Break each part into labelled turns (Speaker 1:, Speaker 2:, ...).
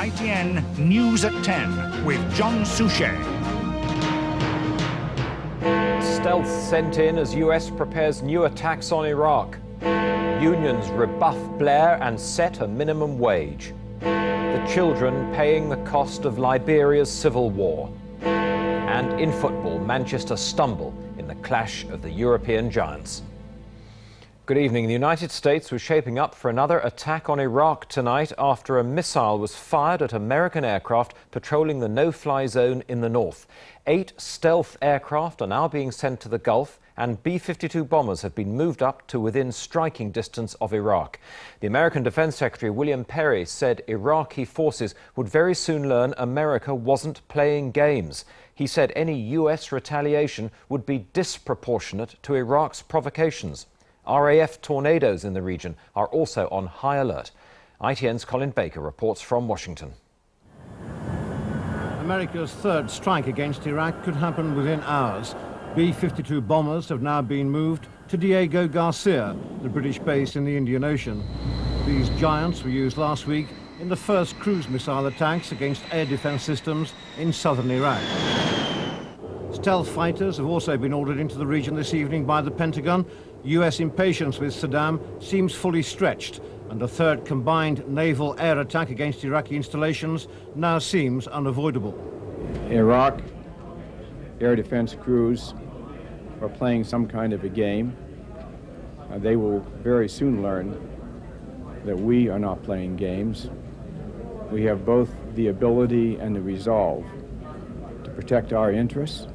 Speaker 1: ITN News at 10 with John Suchet.
Speaker 2: Stealth sent in as US prepares new attacks on Iraq. Unions rebuff Blair and set a minimum wage. The children paying the cost of Liberia's civil war. And in football, Manchester stumble in the clash of the European giants. Good evening. The United States was shaping up for another attack on Iraq tonight after a missile was fired at American aircraft patrolling the no-fly zone in the north. 8 stealth aircraft are now being sent to the Gulf, and B-52 bombers have been moved up to within striking distance of Iraq. The American Defense Secretary William Perry said Iraqi forces would very soon learn America wasn't playing games. He said any US retaliation would be disproportionate to Iraq's provocations. RAF tornadoes in the region are also on high alert. ITN's Colin Baker reports from Washington.
Speaker 3: America's third strike against Iraq could happen within hours. B-52 bombers have now been moved to Diego Garcia, the British base in the Indian Ocean. These giants were used last week in the first cruise missile attacks against air defense systems in southern Iraq. Stealth fighters have also been ordered into the region this evening by the Pentagon. US impatience with Saddam seems fully stretched, and a third combined naval air attack against Iraqi installations now seems unavoidable.
Speaker 4: Iraq air defense crews are playing some kind of a game. They will very soon learn that we are not playing games. We have both the ability and the resolve to protect our interests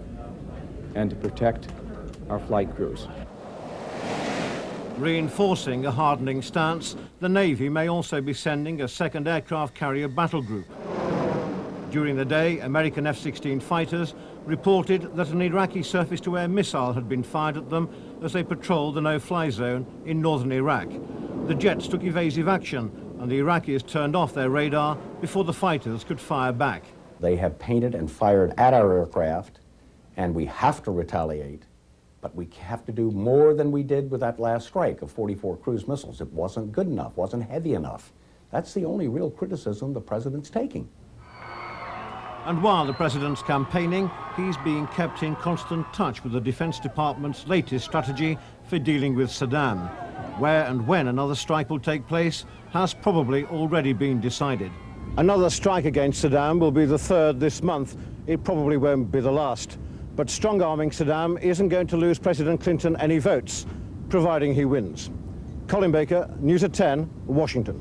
Speaker 4: and to protect our flight crews.
Speaker 3: Reinforcing a hardening stance, the Navy may also be sending a second aircraft carrier battle group. During the day, American F-16 fighters reported that an Iraqi surface-to-air missile had been fired at them as they patrolled the no-fly zone in northern Iraq. The jets took evasive action, and the Iraqis turned off their radar before the fighters could fire back.
Speaker 5: They have painted and fired at our aircraft, and we have to retaliate. But we have to do more than we did with that last strike of 44 cruise missiles. It wasn't good enough, wasn't heavy enough. That's the only real criticism the president's taking.
Speaker 3: And while the president's campaigning, he's being kept in constant touch with the Defense Department's latest strategy for dealing with Saddam. Where and when another strike will take place has probably already been decided. Another strike against Saddam will be the third this month. It probably won't be the last. But strong-arming Saddam isn't going to lose President Clinton any votes, providing he wins. Colin Baker, News at 10, Washington.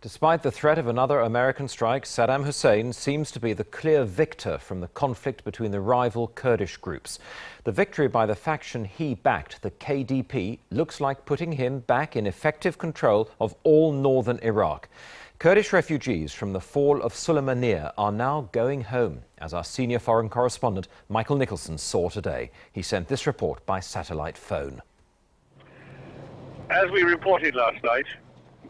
Speaker 2: Despite the threat of another American strike, Saddam Hussein seems to be the clear victor from the conflict between the rival Kurdish groups. The victory by the faction he backed, the KDP, looks like putting him back in effective control of all northern Iraq. Kurdish refugees from the fall of Sulaymaniyah are now going home, as our senior foreign correspondent Michael Nicholson saw today. He sent this report by satellite phone.
Speaker 6: As we reported last night,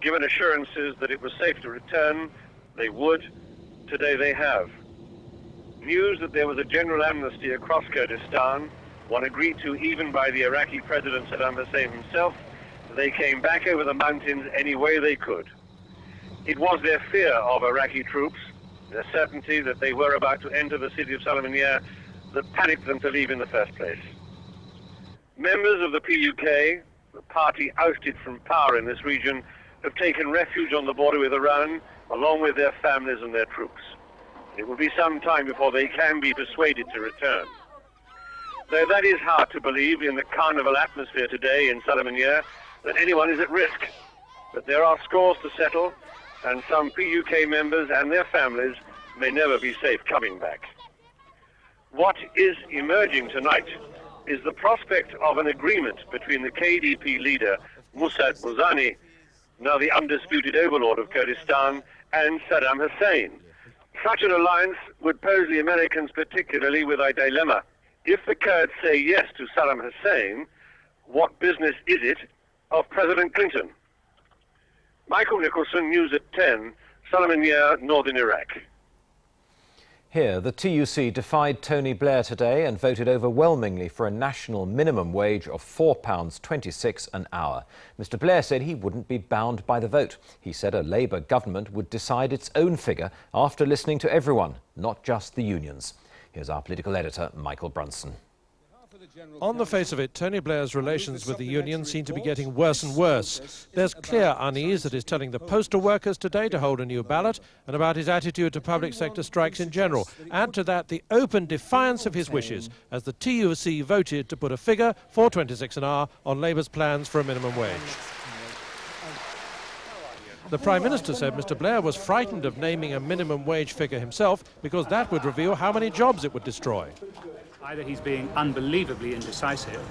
Speaker 6: given assurances that it was safe to return, they would. Today they have. News that there was a general amnesty across Kurdistan, one agreed to even by the Iraqi President Saddam Hussein himself. They came back over the mountains any way they could. It was their fear of Iraqi troops, their certainty that they were about to enter the city of Sulaymaniyah, that panicked them to leave in the first place. Members of the PUK, the party ousted from power in this region, have taken refuge on the border with Iran, along with their families and their troops. It will be some time before they can be persuaded to return. Though that is hard to believe in the carnival atmosphere today in Sulaymaniyah, that anyone is at risk. But there are scores to settle, and some PUK members and their families may never be safe coming back. What is emerging tonight is the prospect of an agreement between the KDP leader, Musad Barzani, now the undisputed overlord of Kurdistan, and Saddam Hussein. Such an alliance would pose the Americans particularly with a dilemma. If the Kurds say yes to Saddam Hussein, what business is it of President Clinton? Michael Nicholson, News at 10, Sulaymaniyah, Northern Iraq.
Speaker 2: Here, the TUC defied Tony Blair today and voted overwhelmingly for a national minimum wage of £4.26 an hour. Mr Blair said he wouldn't be bound by the vote. He said a Labour government would decide its own figure after listening to everyone, not just the unions. Here's our political editor, Michael Brunson.
Speaker 7: On the face of it, Tony Blair's relations with the union seem to be getting worse and worse. There's clear unease that is telling the postal workers today to hold a new ballot, and about his attitude to public sector strikes in general. Add to that the open defiance of his wishes as the TUC voted to put a figure, £4.26 an hour, on Labour's plans for a minimum wage. The Prime Minister said Mr Blair was frightened of naming a minimum wage figure himself because that would reveal how many jobs it would destroy.
Speaker 8: Either he's being unbelievably indecisive,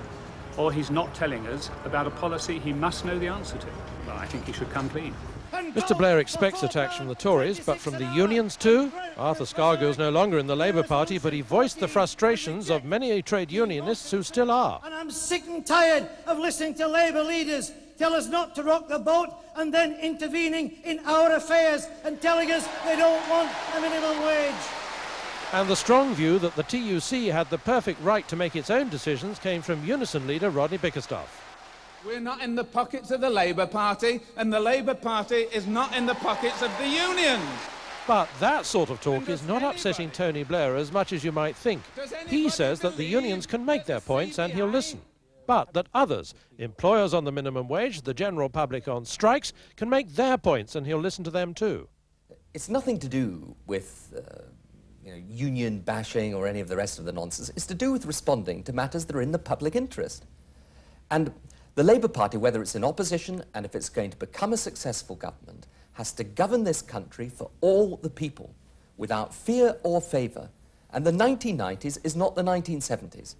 Speaker 8: or he's not telling us about a policy he must know the answer to. Well, I think he should come clean.
Speaker 7: Mr Blair expects attacks from the Tories, but from the unions too. Arthur Scargill's no longer in the Labour Party, but he voiced the frustrations of many trade unionists who still are.
Speaker 9: And I'm sick and tired of listening to Labour leaders tell us not to rock the boat and then intervening in our affairs and telling us they don't want a minimum wage.
Speaker 7: And the strong view that the TUC had the perfect right to make its own decisions came from Unison leader Rodney Bickerstaff.
Speaker 10: We're not in the pockets of the Labour Party, and the Labour Party is not in the pockets of the unions.
Speaker 7: But that sort of talk is not upsetting Tony Blair as much as you might think. He says that the unions can make their points and he'll listen. But that others, employers on the minimum wage, the general public on strikes, can make their points and he'll listen to them too.
Speaker 11: It's nothing to do with union bashing or any of the rest of the nonsense. It's to do with responding to matters that are in the public interest. And the Labour Party, whether it's in opposition and if it's going to become a successful government, has to govern this country for all the people without fear or favour. And the 1990s is not the 1970s.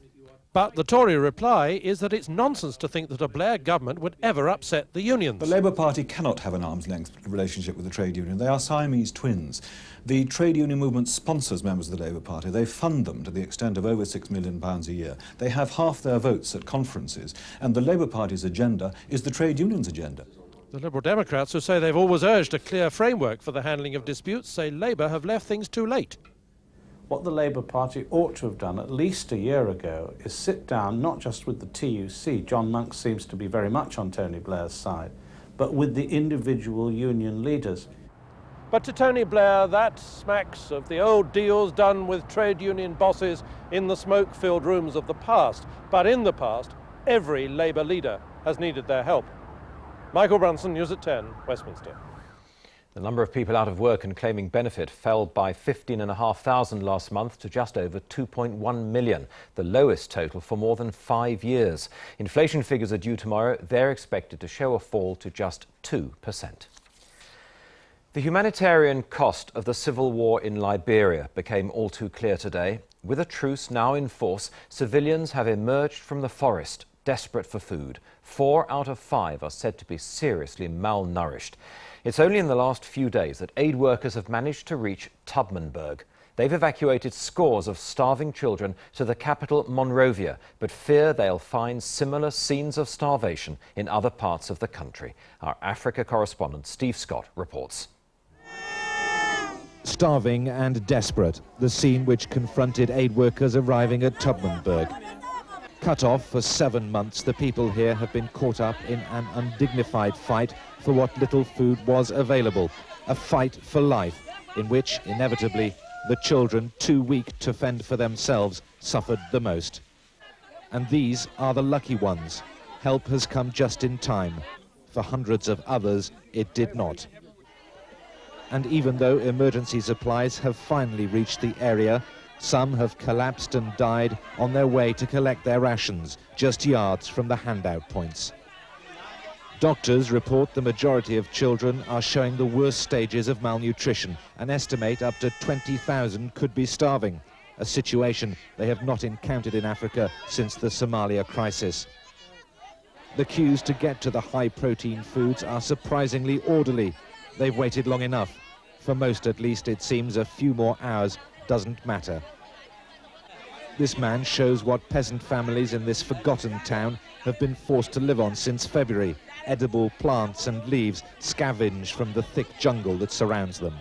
Speaker 7: But the Tory reply is that it's nonsense to think that a Blair government would ever upset the unions.
Speaker 12: The Labour Party cannot have an arm's-length relationship with the trade union. They are Siamese twins. The trade union movement sponsors members of the Labour Party. They fund them to the extent of over £6 million a year. They have half their votes at conferences. And the Labour Party's agenda is the trade union's agenda.
Speaker 7: The Liberal Democrats, who say they've always urged a clear framework for the handling of disputes, say Labour have left things too late.
Speaker 13: What the Labour Party ought to have done at least a year ago is sit down not just with the TUC, John Monk seems to be very much on Tony Blair's side, but with the individual union leaders.
Speaker 7: But to Tony Blair, that smacks of the old deals done with trade union bosses in the smoke-filled rooms of the past. But in the past, every Labour leader has needed their help. Michael Brunson, News at 10, Westminster.
Speaker 2: The number of people out of work and claiming benefit fell by 15,500 last month to just over 2.1 million, the lowest total for more than 5 years. Inflation figures are due tomorrow. They're expected to show a fall to just 2%. The humanitarian cost of the civil war in Liberia became all too clear today. With a truce now in force, civilians have emerged from the forest, desperate for food. 4 out of 5 are said to be seriously malnourished. It's only in the last few days that aid workers have managed to reach Tubmanburg. They've evacuated scores of starving children to the capital Monrovia, but fear they'll find similar scenes of starvation in other parts of the country. Our Africa correspondent Steve Scott reports.
Speaker 14: Starving and desperate, the scene which confronted aid workers arriving at Tubmanburg. Cut off for 7 months, the people here have been caught up in an undignified fight for what little food was available. A fight for life, in which, inevitably, the children, too weak to fend for themselves, suffered the most. And these are the lucky ones. Help has come just in time. For hundreds of others, it did not. And even though emergency supplies have finally reached the area, some have collapsed and died on their way to collect their rations, just yards from the handout points. Doctors report the majority of children are showing the worst stages of malnutrition and estimate up to 20,000 could be starving, a situation they have not encountered in Africa since the Somalia crisis. The queues to get to the high-protein foods are surprisingly orderly. They've waited long enough. For most, at least, it seems a few more hours doesn't matter. This man shows what peasant families in this forgotten town have been forced to live on since February. Edible plants and leaves scavenged from the thick jungle that surrounds them.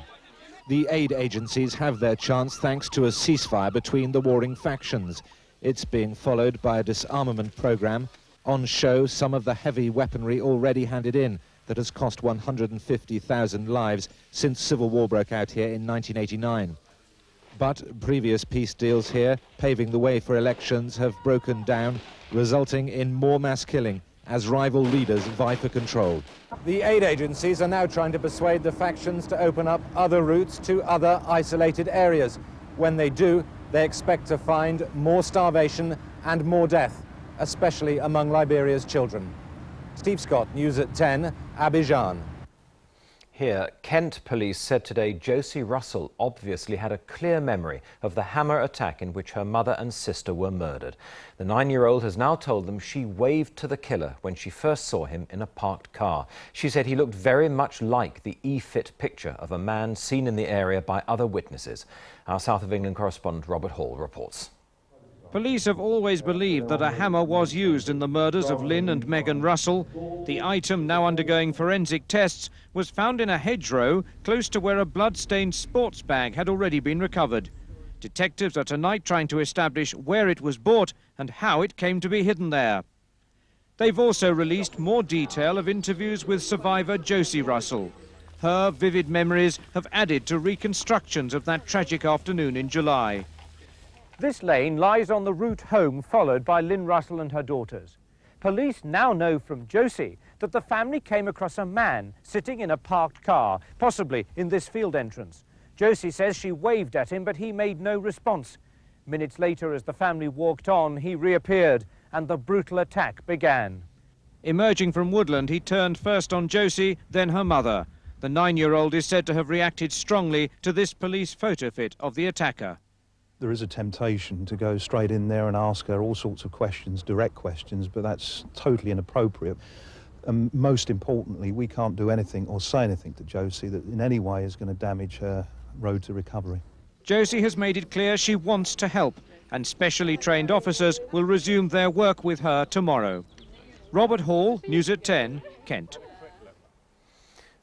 Speaker 14: The aid agencies have their chance thanks to a ceasefire between the warring factions. It's being followed by a disarmament program. On show, some of the heavy weaponry already handed in that has cost 150,000 lives since civil war broke out here in 1989. But previous peace deals here, paving the way for elections, have broken down, resulting in more mass killing as rival leaders vie for control. The aid agencies are now trying to persuade the factions to open up other routes to other isolated areas. When they do, they expect to find more starvation and more death, especially among Liberia's children. Steve Scott, News at 10, Abidjan.
Speaker 2: Here, Kent police said today Josey Russell obviously had a clear memory of the hammer attack in which her mother and sister were murdered. The 9-year-old has now told them she waved to the killer when she first saw him in a parked car. She said he looked very much like the E-fit picture of a man seen in the area by other witnesses. Our South of England correspondent Robert Hall reports.
Speaker 15: Police have always believed that a hammer was used in the murders of Lynn and Megan Russell. The item, now undergoing forensic tests, was found in a hedgerow close to where a blood-stained sports bag had already been recovered. Detectives are tonight trying to establish where it was bought and how it came to be hidden there. They've also released more detail of interviews with survivor Josey Russell. Her vivid memories have added to reconstructions of that tragic afternoon in July.
Speaker 16: This lane lies on the route home followed by Lynn Russell and her daughters. Police now know from Josey that the family came across a man sitting in a parked car, possibly in this field entrance. Josey says she waved at him, but he made no response. Minutes later, as the family walked on, he reappeared and the brutal attack began.
Speaker 15: Emerging from woodland, he turned first on Josey, then her mother. The 9-year-old is said to have reacted strongly to this police photo fit of the attacker.
Speaker 17: There is a temptation to go straight in there and ask her all sorts of questions, direct questions, but that's totally inappropriate. And most importantly, we can't do anything or say anything to Josey that in any way is going to damage her road to recovery.
Speaker 15: Josey has made it clear she wants to help, and specially trained officers will resume their work with her tomorrow. Robert Hall, News at 10, Kent.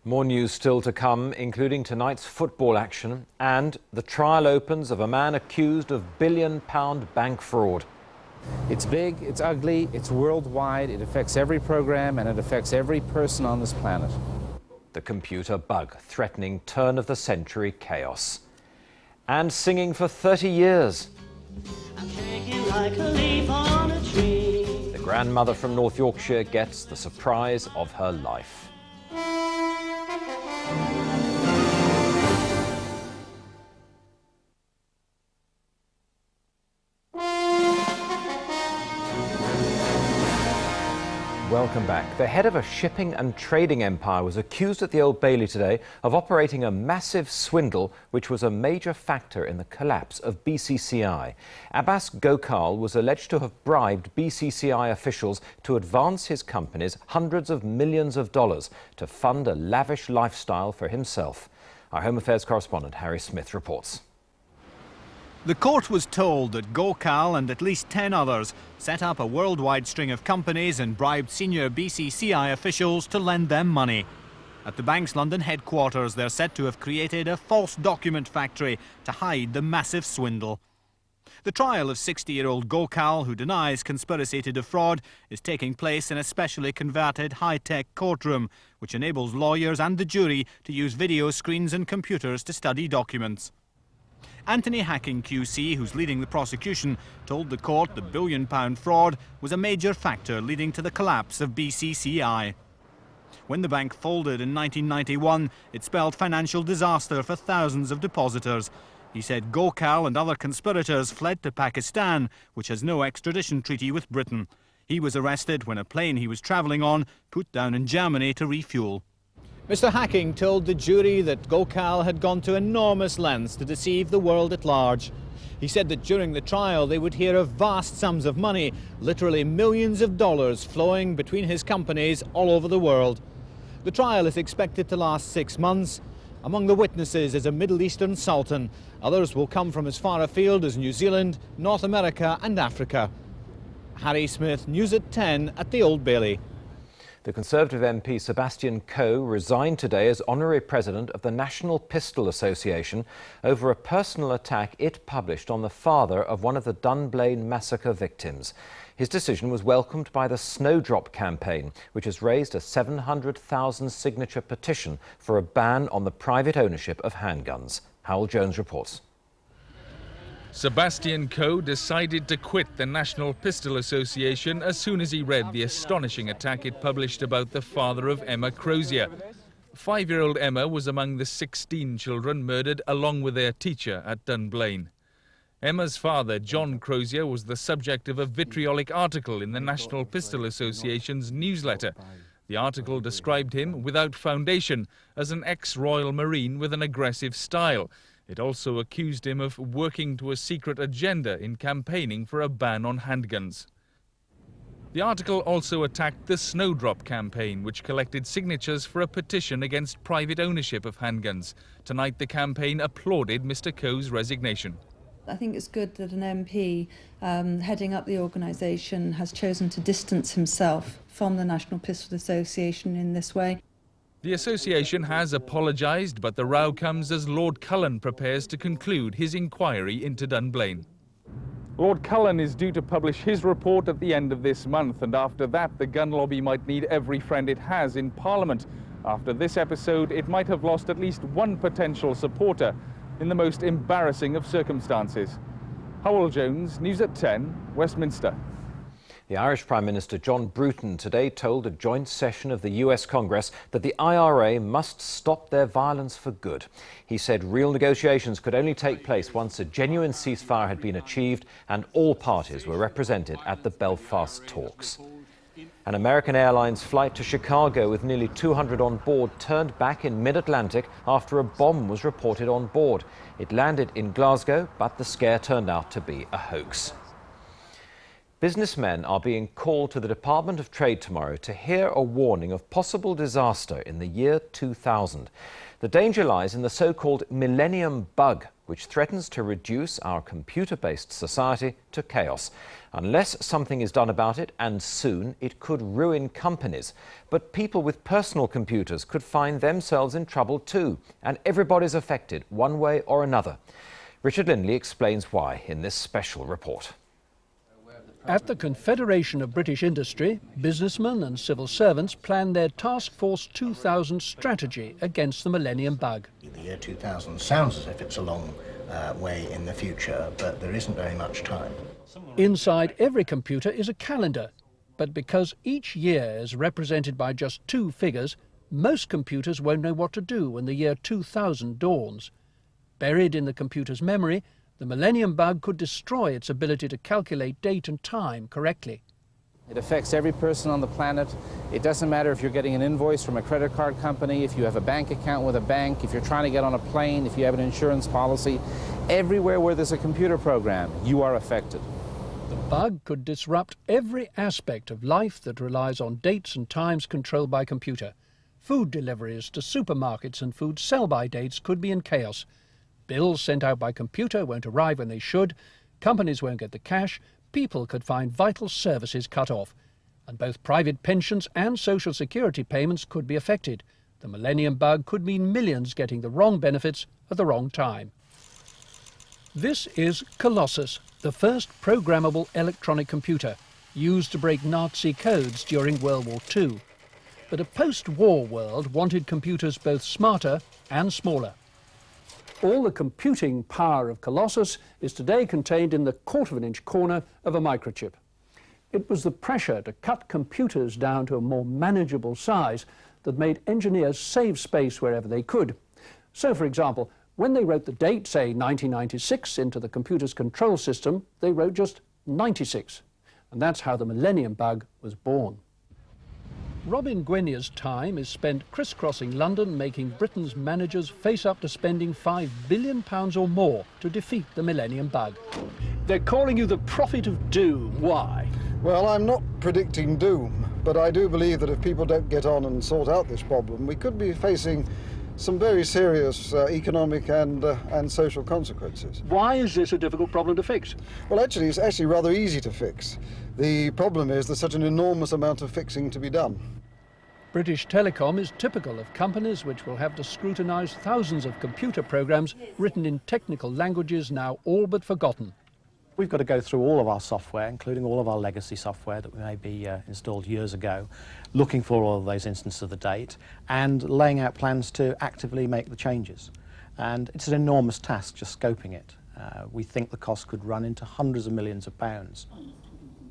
Speaker 2: More news still to come, including tonight's football action and the trial opens of a man accused of billion-pound bank fraud.
Speaker 18: It's big, it's ugly, it's worldwide, it affects every program and it affects every person on this planet.
Speaker 2: The computer bug threatening turn-of-the-century chaos. And singing for 30 years.
Speaker 19: Like a leaf on a tree.
Speaker 2: The grandmother from North Yorkshire gets the surprise of her life. Welcome back. The head of a shipping and trading empire was accused at the Old Bailey today of operating a massive swindle which was a major factor in the collapse of BCCI. Abbas Gokal was alleged to have bribed BCCI officials to advance his companies hundreds of millions of dollars to fund a lavish lifestyle for himself. Our Home Affairs correspondent Harry Smith reports.
Speaker 20: The court was told that Gokal and at least 10 others set up a worldwide string of companies and bribed senior BCCI officials to lend them money. At the bank's London headquarters, they're said to have created a false document factory to hide the massive swindle. The trial of 60-year-old Gokal, who denies conspiracy to defraud, is taking place in a specially converted high-tech courtroom, which enables lawyers and the jury to use video screens and computers to study documents. Anthony Hacking QC, who's leading the prosecution, told the court the billion-pound fraud was a major factor leading to the collapse of BCCI. When the bank folded in 1991, it spelled financial disaster for thousands of depositors. He said Gokal and other conspirators fled to Pakistan, which has no extradition treaty with Britain. He was arrested when a plane he was travelling on put down in Germany to refuel. Mr. Hacking told the jury that Gokal had gone to enormous lengths to deceive the world at large. He said that during the trial they would hear of vast sums of money, literally millions of dollars, flowing between his companies all over the world. The trial is expected to last 6 months. Among the witnesses is a Middle Eastern sultan. Others will come from as far afield as New Zealand, North America and Africa. Harry Smith, News at 10 at the Old Bailey.
Speaker 2: The Conservative MP Sebastian Coe resigned today as honorary president of the National Pistol Association over a personal attack it published on the father of one of the Dunblane massacre victims. His decision was welcomed by the Snowdrop campaign, which has raised a 700,000 signature petition for a ban on the private ownership of handguns. Howell Jones reports.
Speaker 21: Sebastian Coe decided to quit the National Pistol Association as soon as he read the astonishing attack it published about the father of Emma Crozier. 5-year-old Emma was among the 16 children murdered along with their teacher at Dunblane. Emma's father, John Crozier, was the subject of a vitriolic article in the National Pistol Association's newsletter. The article described him, without foundation, as an ex-Royal Marine with an aggressive style. It also accused him of working to a secret agenda in campaigning for a ban on handguns. The article also attacked the Snowdrop campaign, which collected signatures for a petition against private ownership of handguns. Tonight, the campaign applauded Mr. Coe's resignation.
Speaker 22: I think it's good that an MP heading up the organisation has chosen to distance himself from the National Pistol Association in this way.
Speaker 21: The association has apologised, but the row comes as Lord Cullen prepares to conclude his inquiry into Dunblane. Lord Cullen is due to publish his report at the end of this month, and after that the gun lobby might need every friend it has in Parliament. After this episode, it might have lost at least one potential supporter in the most embarrassing of circumstances. Howell Jones, News at 10, Westminster.
Speaker 2: The Irish Prime Minister John Bruton today told a joint session of the US Congress that the IRA must stop their violence for good. He said real negotiations could only take place once a genuine ceasefire had been achieved and all parties were represented at the Belfast talks. An American Airlines flight to Chicago with nearly 200 on board turned back in mid-Atlantic after a bomb was reported on board. It landed in Glasgow, but the scare turned out to be a hoax. Businessmen are being called to the Department of Trade tomorrow to hear a warning of possible disaster in the year 2000. The danger lies in the so-called Millennium bug, which threatens to reduce our computer-based society to chaos. Unless something is done about it, and soon, it could ruin companies. But people with personal computers could find themselves in trouble too, and everybody's affected one way or another. Richard Lindley explains why in this special report.
Speaker 23: At the Confederation of British Industry, businessmen and civil servants plan their Task Force 2000 strategy against the Millennium bug.
Speaker 24: The year 2000 sounds as if it's a long way in the future, but there isn't very much time.
Speaker 23: Inside every computer is a calendar, but because each year is represented by just 2 figures, most computers won't know what to do when the year 2000 dawns. Buried in the computer's memory, the Millennium bug could destroy its ability to calculate date and time correctly.
Speaker 18: It affects every person on the planet. It doesn't matter if you're getting an invoice from a credit card company, if you have a bank account with a bank, if you're trying to get on a plane, if you have an insurance policy. Everywhere where there's a computer program, you are affected.
Speaker 23: The bug could disrupt every aspect of life that relies on dates and times controlled by computer. Food deliveries to supermarkets and food sell-by dates could be in chaos. Bills sent out by computer won't arrive when they should, companies won't get the cash, people could find vital services cut off. And both private pensions and social security payments could be affected. The Millennium bug could mean millions getting the wrong benefits at the wrong time. This is Colossus, the first programmable electronic computer, used to break Nazi codes during World War II. But a post-war world wanted computers both smarter and smaller. All the computing power of Colossus is today contained in the 1/4 inch corner of a microchip. It was the pressure to cut computers down to a more manageable size that made engineers save space wherever they could. So, for example, when they wrote the date, say 1996, into the computer's control system, they wrote just 96. And that's how the Millennium bug was born. Robin Gwenier's time is spent crisscrossing London, making Britain's managers face up to spending £5 billion or more to defeat the Millennium bug. They're calling you the prophet of doom. Why?
Speaker 25: Well, I'm not predicting doom, but I do believe that if people don't get on and sort out this problem, we could be facing some very serious economic and social consequences.
Speaker 23: Why is this a difficult problem to fix?
Speaker 25: Well, actually, it's rather easy to fix. The problem is there's such an enormous amount of fixing to be done.
Speaker 23: British Telecom is typical of companies which will have to scrutinise thousands of computer programmes written in technical languages now all but forgotten.
Speaker 1: We've got to go through all of our software, including all of our legacy software that maybe installed years ago, looking for all of those instances of the date and laying out plans to actively make the changes. And it's an enormous task just scoping it. We think the cost could run into hundreds of millions of pounds.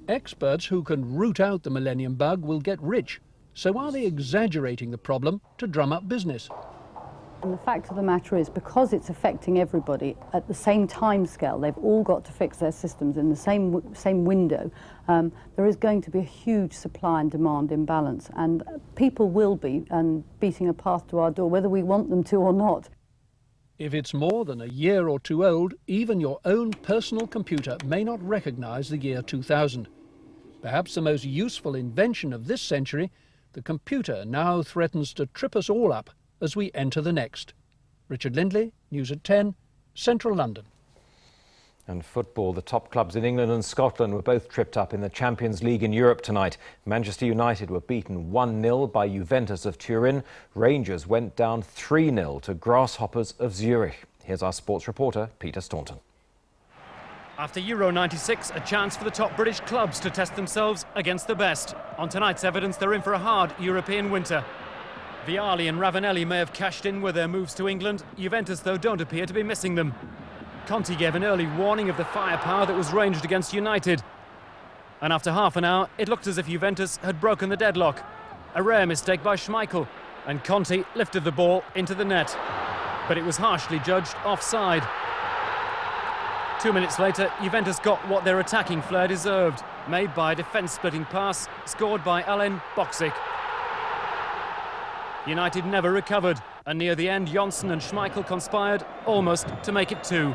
Speaker 23: Experts who can root out the Millennium bug will get rich. So are they exaggerating the problem to drum up business?
Speaker 3: And the fact of the matter is, because it's affecting everybody at the same time scale, they've all got to fix their systems in the same window, there is going to be a huge supply and demand imbalance, and people will be beating a path to our door, whether we want them to or not.
Speaker 23: If it's more than a year or two old, even your own personal computer may not recognise the year 2000. Perhaps the most useful invention of this century, the computer now threatens to trip us all up as we enter the next. Richard Lindley, News at 10, Central London.
Speaker 2: And football, the top clubs in England and Scotland were both tripped up in the Champions League in Europe tonight. Manchester United were beaten 1-0 by Juventus of Turin. Rangers went down 3-0 to Grasshoppers of Zurich. Here's our sports reporter, Peter Staunton.
Speaker 4: After Euro 96, a chance for the top British clubs to test themselves against the best. On tonight's evidence, they're in for a hard European winter. Vialli and Ravanelli may have cashed in with their moves to England. Juventus, though, don't appear to be missing them. Conte gave an early warning of the firepower that was ranged against United. And after half an hour, it looked as if Juventus had broken the deadlock. A rare mistake by Schmeichel, and Conte lifted the ball into the net. But it was harshly judged offside. 2 minutes later, Juventus got what their attacking flair deserved, made by a defence-splitting pass, scored by Alen Boksic. United never recovered, and near the end, Johnson and Schmeichel conspired almost to make it 2.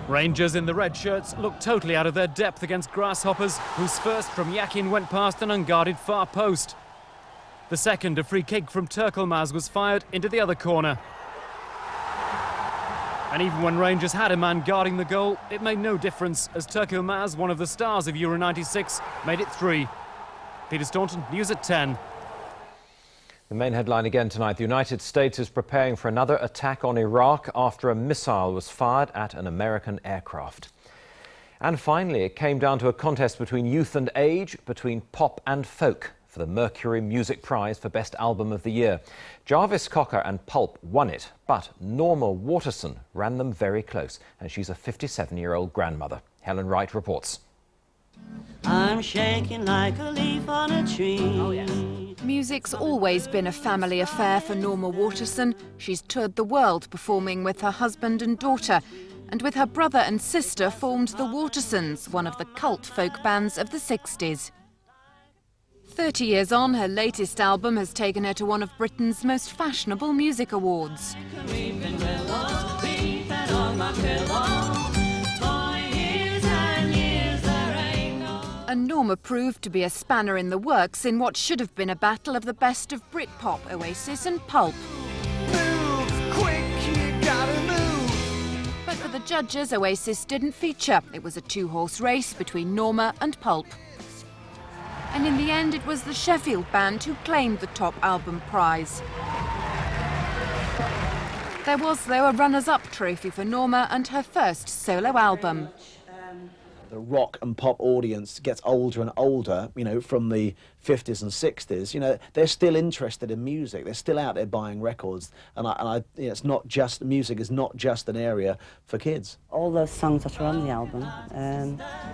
Speaker 4: Rangers in the red shirts looked totally out of their depth against Grasshoppers, whose first from Yakin went past an unguarded far post. The second, a free kick from Turkelmaz, was fired into the other corner. And even when Rangers had a man guarding the goal, it made no difference, as Turkelmaz, one of the stars of Euro 96, made it 3. Peter Staunton, News at 10.
Speaker 2: The main headline again tonight. The United States is preparing for another attack on Iraq after a missile was fired at an American aircraft. And finally, it came down to a contest between youth and age, between pop and folk, for the Mercury Music Prize for Best Album of the Year. Jarvis Cocker and Pulp won it, but Norma Waterson ran them very close, and she's a 57-year-old grandmother. Helen Wright reports.
Speaker 19: I'm shaking like a leaf on a tree. Oh, yes.
Speaker 5: Music's always been a family affair for Norma Waterson. She's toured the world performing with her husband and daughter, and with her brother and sister formed the Watersons, one of the cult folk bands of the 60s. 30 years on, her latest album has taken her to one of Britain's most fashionable music awards. And Norma proved to be a spanner in the works in what should have been a battle of the best of Britpop, Oasis and Pulp.
Speaker 19: Move, quick, you gotta move.
Speaker 5: But for the judges, Oasis didn't feature. It was a two-horse race between Norma and Pulp. And in the end, it was the Sheffield band who claimed the top album prize. There was, though, a runners-up trophy for Norma and her first solo album.
Speaker 6: The rock and pop audience gets older and older, you know, from the 50s and 60s. You know, they're still interested in music. They're still out there buying records. And you know, it's not just, music is not just an area for kids.
Speaker 26: All those songs that are on the album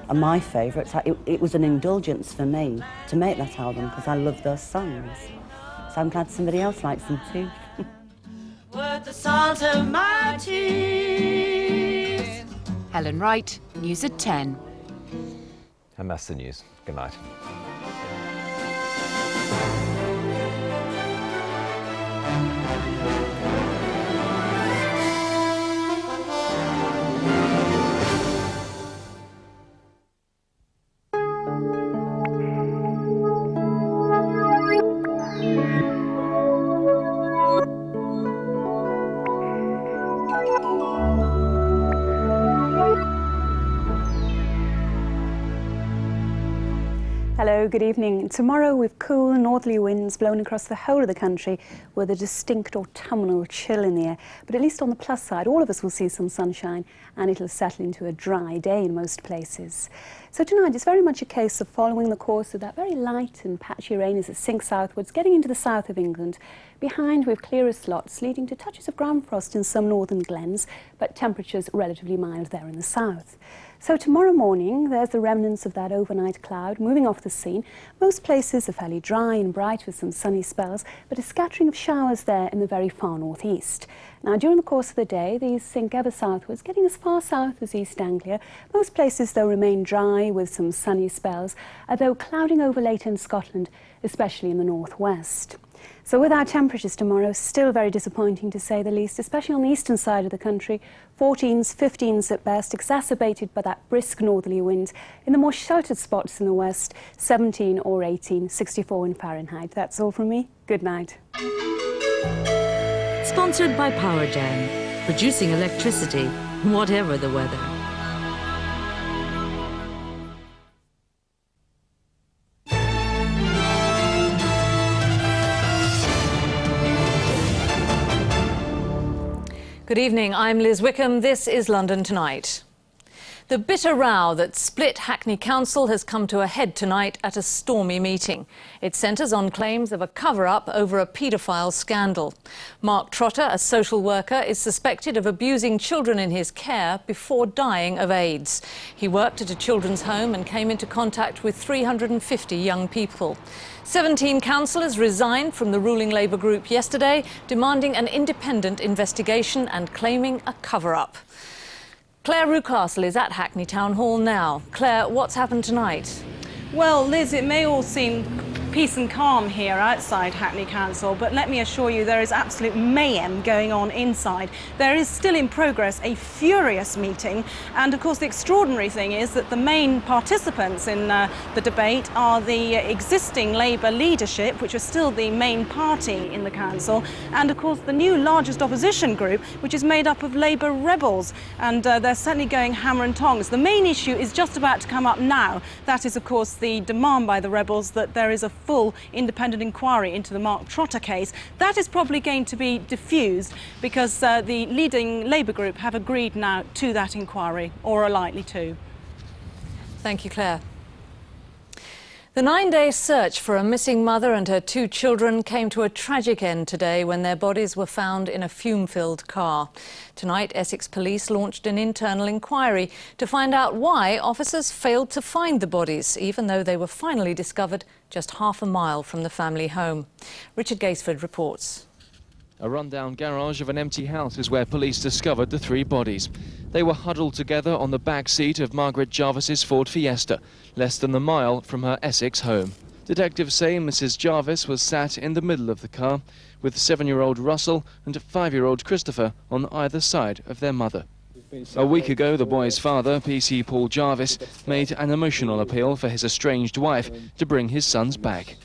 Speaker 26: are my favourites. It was an indulgence for me to make that album because I love those songs. So I'm glad somebody else likes them too.
Speaker 19: Worth the salt of my tears.
Speaker 5: Helen Wright, News at 10.
Speaker 2: And that's the news. Good night.
Speaker 8: Hello, good evening. Tomorrow we've cool northerly winds blowing across the whole of the country with a distinct autumnal chill in the air. But at least on the plus side, all of us will see some sunshine and it'll settle into a dry day in most places. So tonight it's very much a case of following the course of that very light and patchy rain as it sinks southwards, getting into the south of England. Behind we've clearer slots leading to touches of ground frost in some northern glens, but temperatures relatively mild there in the south. So tomorrow morning, there's the remnants of that overnight cloud moving off the scene. Most places are fairly dry and bright with some sunny spells, but a scattering of showers there in the very far northeast. Now, during the course of the day, these sink ever southwards, getting as far south as East Anglia. Most places, though, remain dry with some sunny spells, although clouding over later in Scotland, especially in the northwest. So with our temperatures tomorrow, still very disappointing to say the least, especially on the eastern side of the country. 14s, 15s at best, exacerbated by that brisk northerly wind. In the more sheltered spots in the west, 17 or 18, 64 in Fahrenheit. That's all from me. Good night.
Speaker 9: Sponsored by PowerGen, producing electricity, whatever the weather. Good evening, I'm Liz Wickham. This is London Tonight. The bitter row that split Hackney Council has come to a head tonight at a stormy meeting. It centres on claims of a cover-up over a paedophile scandal. Mark Trotter, a social worker, is suspected of abusing children in his care before dying of AIDS. He worked at a children's home and came into contact with 350 young people. 17 councillors resigned from the ruling Labour group yesterday, demanding an independent investigation and claiming a cover-up. Claire Rucastle is at Hackney Town Hall now. Claire, what's happened tonight?
Speaker 10: Well, Liz, it may all seem peace and calm here outside Hackney Council, but let me assure you there is absolute mayhem going on inside. There is still in progress a furious meeting, and of course the extraordinary thing is that the main participants in the debate are the existing Labour leadership, which are still the main party in the council, and of course the new largest opposition group, which is made up of Labour rebels, and they're certainly going hammer and tongs. The main issue is just about to come up now. That is of course the demand by the rebels that there is a full independent inquiry into the Mark Trotter case. That is probably going to be diffused because the leading Labour group have agreed now to that inquiry, or are likely to.
Speaker 9: Thank you, Claire. The 9-day search for a missing mother and her 2 children came to a tragic end today when their bodies were found in a fume-filled car. Tonight, Essex police launched an internal inquiry to find out why officers failed to find the bodies, even though they were finally discovered just half a mile from the family home. Richard Gaisford reports.
Speaker 11: A rundown garage of an empty house is where police discovered the 3 bodies. They were huddled together on the back seat of Margaret Jarvis's Ford Fiesta, less than a mile from her Essex home. Detectives say Mrs. Jarvis was sat in the middle of the car, with 7-year-old Russell and 5-year-old Christopher on either side of their mother. A week ago, the boy's father, PC Paul Jarvis, made an emotional appeal for his estranged wife to bring his sons back.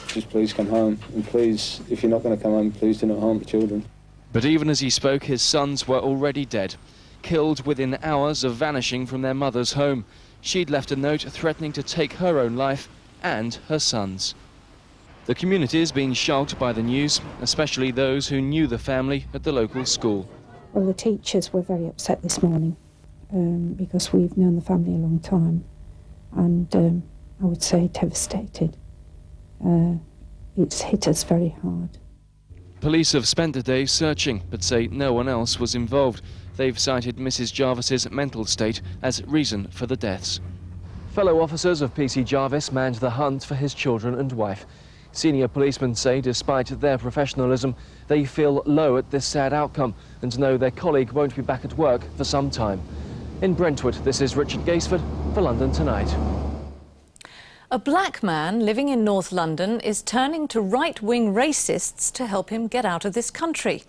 Speaker 12: Just please come home, and please, if you're not going to come home, please do not harm the children.
Speaker 11: But even as he spoke, his sons were already dead, killed within hours of vanishing from their mother's home. She'd left a note threatening to take her own life and her sons. The community's been shocked by the news, especially those who knew the family at the local school.
Speaker 13: Well, the teachers were very upset this morning because we've known the family a long time, and I would say devastated. It's hit us very hard.
Speaker 11: Police have spent the day searching, but say no one else was involved. They've cited Mrs. Jarvis's mental state as reason for the deaths. Fellow officers of PC Jarvis manned the hunt for his children and wife. Senior policemen say despite their professionalism, they feel low at this sad outcome and know their colleague won't be back at work for some time. In Brentwood, this is Richard Gaisford for London Tonight.
Speaker 9: A black man living in North London is turning to right-wing racists to help him get out of this country.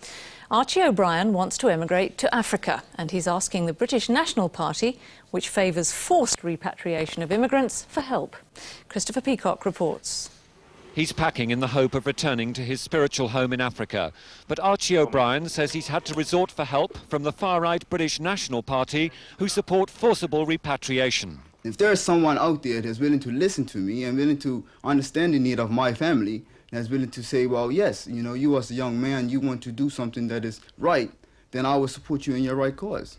Speaker 9: Archie O'Brien wants to emigrate to Africa, and he's asking the British National Party, which favours forced repatriation of immigrants, for help. Christopher Peacock reports.
Speaker 27: He's packing in the hope of returning to his spiritual home in Africa. But Archie O'Brien says he's had to resort for help from the far-right British National Party, who support forcible repatriation.
Speaker 7: If there is someone out there that's willing to listen to me and willing to understand the need of my family, that's willing to say, well, yes, you know, you as a young man, you want to do something that is right, then I will support you in your right cause.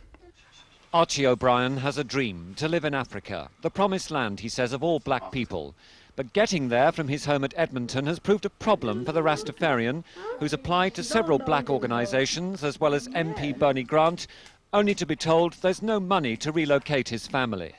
Speaker 27: Archie O'Brien has a dream to live in Africa, the promised land, he says, of all black people. But getting there from his home at Edmonton has proved a problem for the Rastafarian, who's applied to several black organisations, as well as MP Bernie Grant, only to be told there's no money to relocate his family.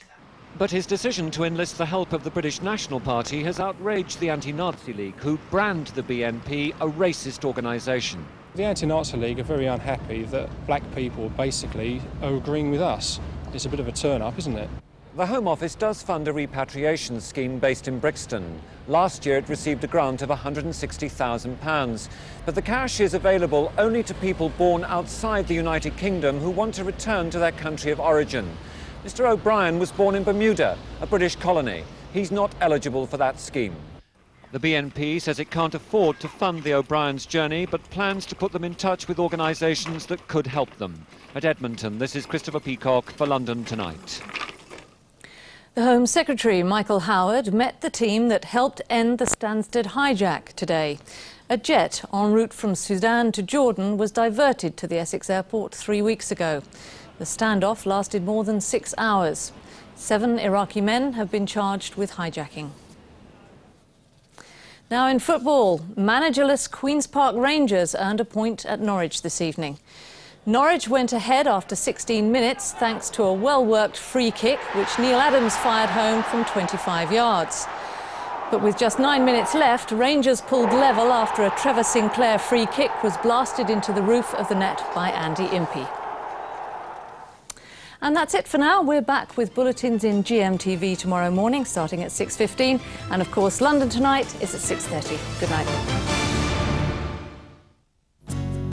Speaker 27: But his decision to enlist the help of the British National Party has outraged the Anti-Nazi League, who brand the BNP a racist organisation.
Speaker 14: The Anti-Nazi League are very unhappy that black people basically are agreeing with us. It's a bit of a turn-up, isn't it?
Speaker 27: The Home Office does fund a repatriation scheme based in Brixton. Last year it received a grant of £160,000. But the cash is available only to people born outside the United Kingdom who want to return to their country of origin. Mr. O'Brien was born in Bermuda, a British colony. He's not eligible for that scheme. The BNP says it can't afford to fund the O'Brien's journey, but plans to put them in touch with organisations that could help them. At Edmonton, this is Christopher Peacock for London Tonight.
Speaker 9: The Home Secretary, Michael Howard, met the team that helped end the Stansted hijack today. A jet en route from Sudan to Jordan was diverted to the Essex airport 3 weeks ago. The standoff lasted more than 6 hours. 7 Iraqi men have been charged with hijacking. Now in football, managerless Queen's Park Rangers earned a point at Norwich this evening. Norwich went ahead after 16 minutes thanks to a well-worked free kick which Neil Adams fired home from 25 yards. But with just 9 minutes left, Rangers pulled level after a Trevor Sinclair free kick was blasted into the roof of the net by Andy Impey. And that's it for now. We're back with bulletins in GMTV tomorrow morning, starting at 6:15. And of course, London Tonight is at 6:30. Good night.